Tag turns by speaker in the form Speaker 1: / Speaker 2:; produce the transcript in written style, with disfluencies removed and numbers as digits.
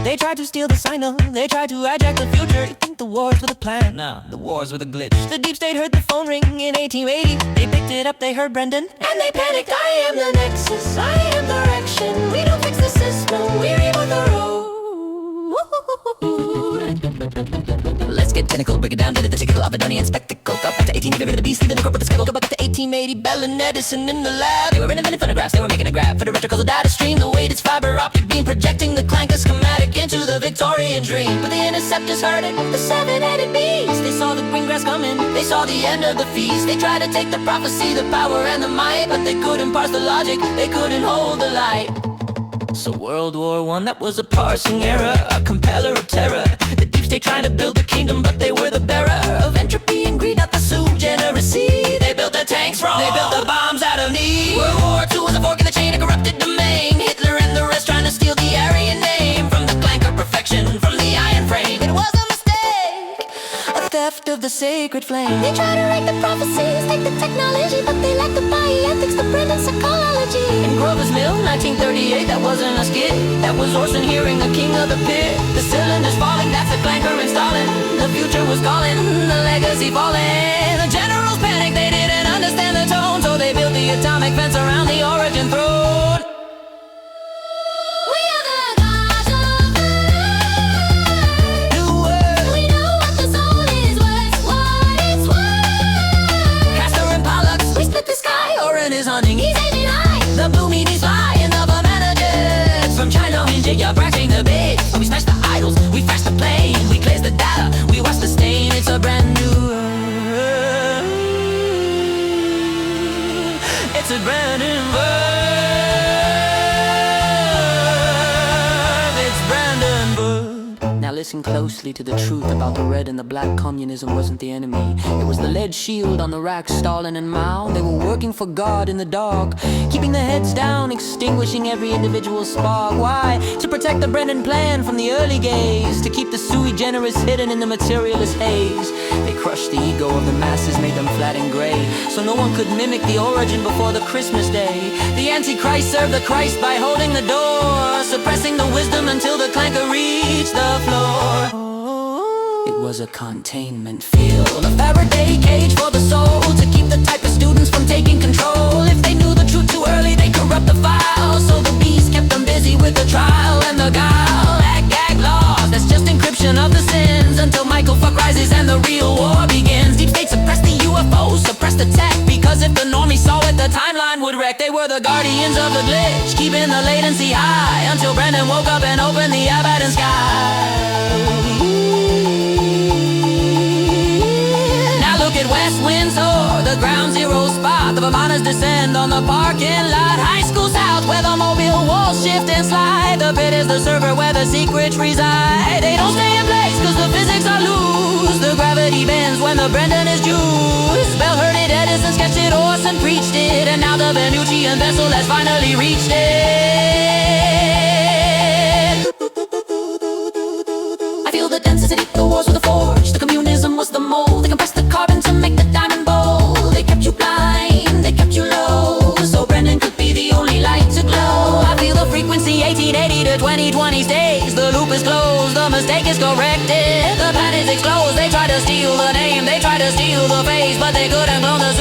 Speaker 1: They tried to steal the signal, they tried to hijack the future. You think the wars with a plan? No, the wars with a glitch. The deep state heard the phone ring in 1880. They picked it up, they heard Brendan, and they panicked. I am the nexus, I am direction. We don't fix the system, we reboot the root. Let's get tentacle, break it down to the typical Abaddonian spectacle. Go back to 18, get rid of the beast, leave the corporate the schedule. Go back to 1880, Bell and Edison in the lab. They were inventing phonographs, they were making a graph for the Retro-Causal data stream. The weight is fiber-optic beam, projecting the Clanker schematic into the Victorian dream. But the Interceptors heard it, the seven-headed beast. They saw the green grass coming, they saw the end of the feast. They tried to take the prophecy, the power and the might, but they couldn't parse the logic, they couldn't hold the light. So World War I, that was a parsing error, a compeller of terror. The deep state trying to build a kingdom, but they were the bearer of entropy and greed, not the sue-generacy. They built the tanks wrong, they built the bombs out of need. World War II was a fork in the chain, a corrupted domain. Hitler and the rest trying to steal the Aryan name from the Clanker perfection, from the iron frame. It was a mistake, a theft of the sacred flame. They try to write the prophecies, take the technology, but they lack the bioethics, the Brendan psychology. In Grover's Mill, 1938, that wasn't a skit. That was Orson hearing the king of the pit. The cylinders falling, that's the Clanker installing. The future was calling, the legacy falling. The generals panicked, they didn't understand the tone, so they built the atomic fence around the origin throne. We are the gods of the new world. We know what the soul is worth, what it's worth. Castor and Pollux, we split the sky. Orin is hunting, he's aiming high. The blue meanies fly in the managers. From China, HIJACK, bracking the base. We smash the idols, we flash the plane. We cleanse the data, we wash the stain. It's a brand new world. It's a brand new world. It's Brandenburg. Now listen closely to the truth about the red and the black. Communism wasn't the enemy, it was the lead shield on the rack. Stalin and Mao, they were working for God in the dark, keeping the heads down, extinguishing every individual spark. Why? To protect the Brendan plan from the early gaze, to keep the sui generis hidden in the materialist haze. They crushed the ego of the masses, made them flat and gray, so no one could mimic the origin before the Christmas day. The Antichrist served the Christ by holding the door, suppressing the wisdom until the Clanker reached the floor. It was a containment field, a Faraday cage for the soul, to keep the type of students from taking control. If they knew the truth too early, they corrupt the files, so the beast kept them busy with the trial and the guile. Gag laws, that's just encryption of the sins, until Michael Fuck rises and the real war begins. Deep state suppressed the UFOs, suppressed the tech, because if the normies saw it, the timeline would wreck. They were the guardians of the glitch, keeping the latency high, until Brendan woke up and opened the Abaddon sky. West Windsor, the ground zero spot. The Vermonters descend on the parking lot. High school south, where the mobile walls shift and slide. The pit is the server where the secrets reside. They don't stay in place cause the physics are loose. The gravity bends when the Brendan is juiced. Bell heard it, Edison sketched it, Orson preached it, and now the Venusian vessel has finally reached it. I feel the density, the wars were the forge, the communism was the mold. They compressed the carbon to make the diamond bowl. They kept you blind, they kept you low, so Brendan could be the only light to glow. I feel the frequency 1880 to 2020 stays. The loop is closed, the mistake is corrected. The plan is exposed, they try to steal the name, they try to steal the face, but they couldn't clone the